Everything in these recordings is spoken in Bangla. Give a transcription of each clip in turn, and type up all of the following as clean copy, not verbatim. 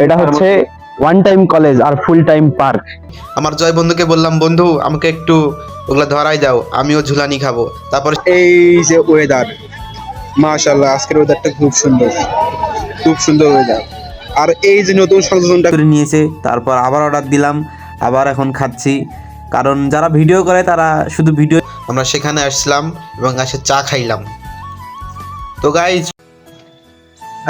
এটা হচ্ছে ওয়ান টাইম কলেজ আর ফুল টাইম পার্ক। আমার জয় বন্ধুকে বললাম, বন্ধু আমাকে একটু ওগুলা ধরাই দাও, আমিও ঝুলানি খাবো। তারপর এই যে ওয়েদার, মাশাআল্লাহ আজকের ওয়েদারটা খুব সুন্দর, খুব সুন্দর ওয়েদার। আর এই যে নতুন সংযোজনটা করে নিয়েছে, তারপর আবার অর্ডার দিলাম, আবার এখন খাচ্ছি। কারণ যারা ভিডিও করে তারা শুধু ভিডিও। আমরা সেখানে আসলাম এবং এসে চা খাইলাম। তো গাইজ,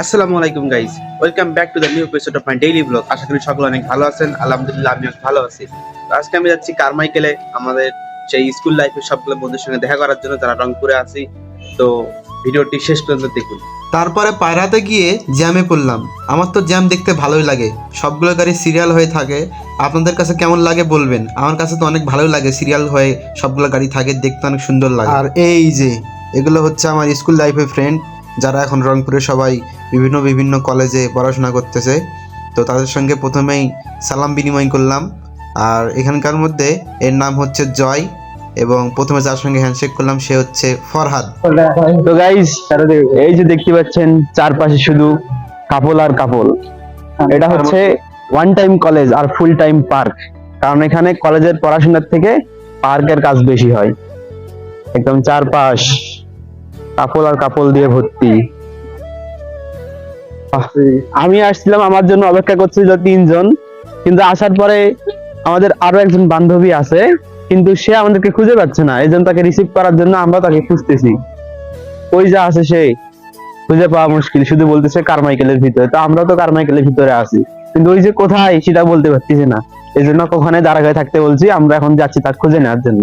আসসালামু আলাইকুম guys, welcome back to the new episode of my daily blog. আশা করি সকলে অনেক ভালো আছেন। আলহামদুলিল্লাহ আমিও ভালো আছি। তো আজকে আমি যাচ্ছি কারমাইকেলে আমাদের সেই স্কুল লাইফের সবগুলো বন্ধুদের সঙ্গে দেখা করার জন্য, যারা রংপুরে আছি। তো ভিডিওটি শেষ পর্যন্ত দেখুন। তারপরে পায়রাতে গিয়ে জ্যামে পড়লাম। আমার তো জ্যাম দেখতে ভালোই লাগে, সবগুলো গাড়ি সিরিয়াল হয়ে থাকে। আপনাদের কাছে কেমন লাগে বলবেন। আমার কাছে তো অনেক ভালোই লাগে, সিরিয়াল হয়ে সবগুলো গাড়ি থাকে, দেখতে অনেক সুন্দর লাগে। আর এই যে এগুলো হচ্ছে আমার স্কুল লাইফের ফ্রেন্ড, যারা এখন রংপুরে সবাই বিভিন্ন কলেজে পড়াশোনা করতেছে। তো তাদের সঙ্গে প্রথমেই সালাম বিনিময় করলাম। আর এখানকার মধ্যে এর নাম হচ্ছে জয়, এবং প্রথমে যার সঙ্গে হ্যান্ডশেক করলাম সে হচ্ছে ফরহাদ। তো গাইস, এই যে দেখতে পাচ্ছেন চারপাশে শুধু কাপল আর কাপল। এটা হচ্ছে ওয়ান টাইম কলেজ আর ফুল টাইম পার্ক, কারণ এখানে কলেজের পড়াশোনার থেকে পার্কের কাজ বেশি হয়। একদম চারপাশ কাপল আর কাপল দিয়ে ভর্তি। আমি আসছিলাম, আমার জন্য অপেক্ষা করছিল তিনজন, কিন্তু আসার পরে আমাদের আরো একজন বান্ধবী আছে, কিন্তু সে আমাদেরকে খুঁজে পাচ্ছে না। এই জন্য তাকে রিসিভ করার জন্য আমরা তাকে খুঁজতেছি। ওই যা আছে সে খুঁজে পাওয়া মুশকিল, শুধু বলতেছে কারমাইকেলের ভিতরে। তো আমরা তো কারমাইকেলের ভিতরে আছি, কিন্তু ওই যে কোথায় সেটা বলতে পারতেছি না। এই জন্য ওখানে দাঁড়া হয়ে থাকতে বলছি। আমরা এখন যাচ্ছি তাকে খুঁজে নেওয়ার জন্য।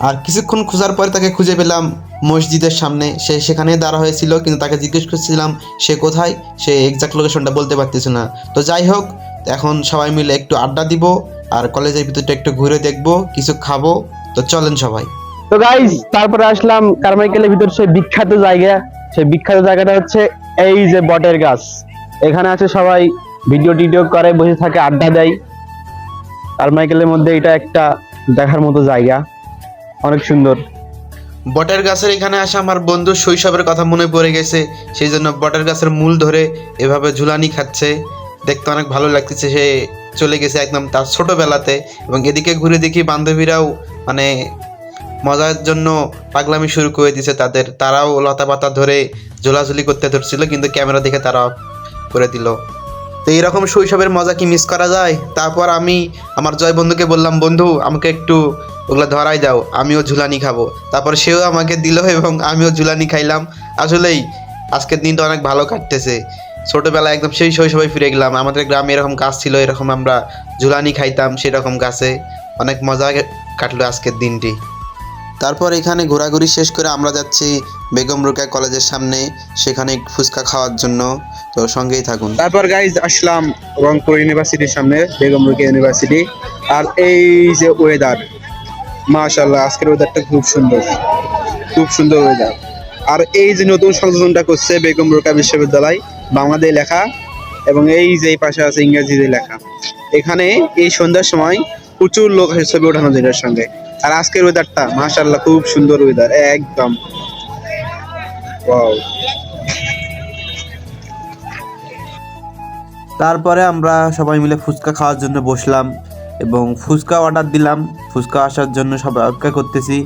আর কিছুক্ষণ খোঁজার পরে তাকে খুঁজে পেলাম মসজিদের সামনে। সে সেখানে দাঁড়া হয়েছিল, কিন্তু তাকে জিজ্ঞেস করছিলাম সে কোথায়, সে এক্সাক্ট লোকেশনটা বলতে পারতেছে না। তো যাই হোক, এখন সবাই মিলে একটু আড্ডা দিব আর কলেজের ভিতরটা একটু ঘুরে দেখবো, কিছু খাবো। তো চলেন সবাই। তো গাইজ, তারপরে আসলাম কারমাইকেলের ভিতর সেই বিখ্যাত জায়গা। সেই বিখ্যাত জায়গাটা হচ্ছে এই যে বটের গাছ। এখানে আছে সবাই ভিডিও টিডিও করে, বসে থাকে, আড্ডা দেয়। কারমাইকেলের মধ্যে এটা একটা দেখার মতো জায়গা, অনেক সুন্দর। বটের গাছের এখানে আসা আমার বন্ধুর শৈশবের কথা মনে পড়ে গেছে, সেই জন্য বটের গাছের মূল ধরে এভাবে ঝুলানি খাচ্ছে। দেখতে অনেক ভালো লাগতেছে। সে চলে গেছে একদম তার ছোটবেলাতে। এবং এদিকে ঘুরে দেখি বান্ধবীরাও মানে মজার জন্য পাগলামি শুরু করে দিয়েছে তাদের। তারাও লতা পাতা ধরে ঝোলাঝুলি করতে ধরছিল, কিন্তু ক্যামেরা দেখে তারা অফ করে দিল। তো এইরকম শৈশবের মজা কি মিস করা যায়? তারপর আমি আমার জয় বন্ধুকে বললাম, বন্ধু আমাকে একটু ওগুলা ধরাই দাও, আমিও ঝুলানি খাবো। তারপর সেও আমাকে দিল এবং আমিও ঝুলানি খাইলাম। আসলেই আজকের দিনটা অনেক ভালো কাটতেছে। ছোটবেলায় একদম সেই শৈশবে ফিরে গেলাম। আমাদের গ্রামে এরকম গাছ ছিল, এরকম আমরা ঝুলানি খাইতাম সেরকম গাছে। অনেক মজা কাটলো আজকের দিনটি। তারপর এখানে ঘোরাঘুরি শেষ করে আমরা যাচ্ছি বেগম রোকেয়া কলেজের সামনে, সেখানে ফুচকা খাওয়ার জন্য। তো সঙ্গেই থাকুন। তারপর গাইজ আসলাম রংপুর ইউনিভার্সিটির সামনে, বেগম রোকেয়া ইউনিভার্সিটি। আর এই যে ওয়েদার, মাশাআল্লাহ আজকের ওয়েদারটা খুব সুন্দর, খুব সুন্দর ওয়েদার। আর এই যে নতুন সংযোজনটা করছে বেগম রোকেয়া বিশ্ববিদ্যালয়, বাংলাতে লেখা, এবং এই যে এই পাশে আছে ইংরেজিতে লেখা। এখানে এই সন্ধ্যার সময় প্রচুর লোক আসে ছবি ওঠানোর জন্য এর সঙ্গে। আর আজকের ওয়েদারটা মাশাআল্লাহ খুব সুন্দর ওয়েদার, একদম ওয়াও। তারপরে আমরা সবাই মিলে ফুচকা খাওয়ার জন্য বসলাম এবং ফুচকা অর্ডার দিলাম। ফুচকা আসার জন্য সবাই অপেক্ষা করতেছি।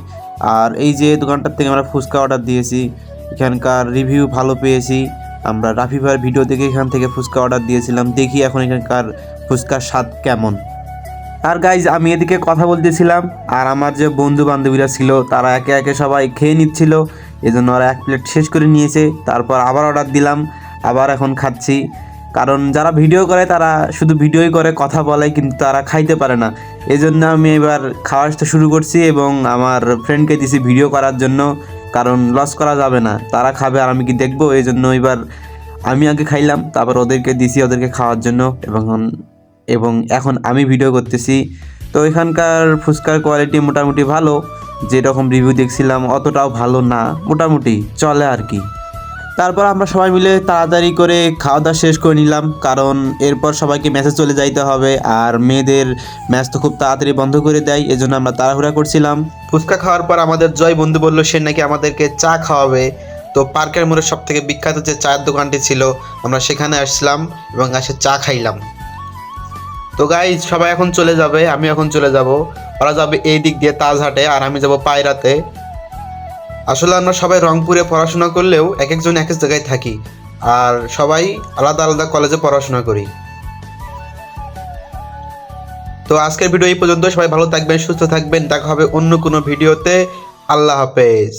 আর এই যে দোকানটার থেকে আমরা ফুচকা অর্ডার দিয়েছি, এখানকার রিভিউ ভালো পেয়েছি। আমরা রাফি ভাইয়ের ভিডিও দেখে এখান থেকে ফুচকা অর্ডার দিয়েছিলাম। দেখি এখন এখানকার ফুচকার স্বাদ কেমন। আর গাইজ, আমি এদিকে কথা বলতেছিলাম, আর আমার যে বন্ধু বান্ধবীরা ছিল তারা একে একে সবাই খেয়ে নিচ্ছিল। এজন্য ওরা এক প্লেট শেষ করে নিয়েছে। তারপর আবার অর্ডার দিলাম, আবার এখন খাচ্ছি। কারণ যারা ভিডিও করে তারা শুধু ভিডিওই করে, কথা বলে, কিন্তু তারা খাইতে পারে না। এই জন্য আমি এবার খাওয়া শুরু করছি এবং আমার ফ্রেন্ডকে দিছি ভিডিও করার জন্য, কারণ লস করা যাবে না। তারা খাবে আর আমি কি দেখবো, এই জন্য এবার আমি আগে খাইলাম, তারপর ওদেরকে দিছি ওদেরকে খাওয়ার জন্য, এবং এখন আমি ভিডিও করতেছি। তো এখানকার ফুচকার কোয়ালিটি মোটামুটি ভালো, যেরকম রিভিউ দেখছিলাম অতটাও ভালো না, মোটামুটি চলে আর কি। তারপর আমরা সবাই মিলে তাড়াতাড়ি করে খাওয়া দাওয়া শেষ করে নিলাম, কারণ এরপর সবাইকে ম্যাচে চলে যাইতে হবে। আর মেয়েদের ম্যাচ তো খুব তাড়াতাড়ি বন্ধ করে দেয়, এই জন্য আমরা তাড়াহুড়া করছিলাম। ফুচকা খাওয়ার পর আমাদের জয় বন্ধু বললো সে নাকি আমাদেরকে চা খাওয়াবে। তো পার্কের মোড়ে সব থেকে বিখ্যাত যে চায়ের দোকানটি ছিল আমরা সেখানে আসলাম এবং এসে চা খাইলাম। তো গাইজ সবাই এখন চলে যাবে, আমি এখন চলে যাব। ওরা যাবে এই দিক দিয়ে তাজহাটে আর আমি যাব পায়রাতে। আসলে আমরা সবাই রংপুরে পড়াশোনা করলেও এক একজন এক এক জায়গায় থাকি আর সবাই আলাদা আলাদা কলেজে পড়াশোনা করি। তো আজকের ভিডিও এই পর্যন্ত। সবাই ভালো থাকবেন, সুস্থ থাকবেন। দেখা হবে অন্য কোনো ভিডিওতে। আল্লাহ হাফেজ।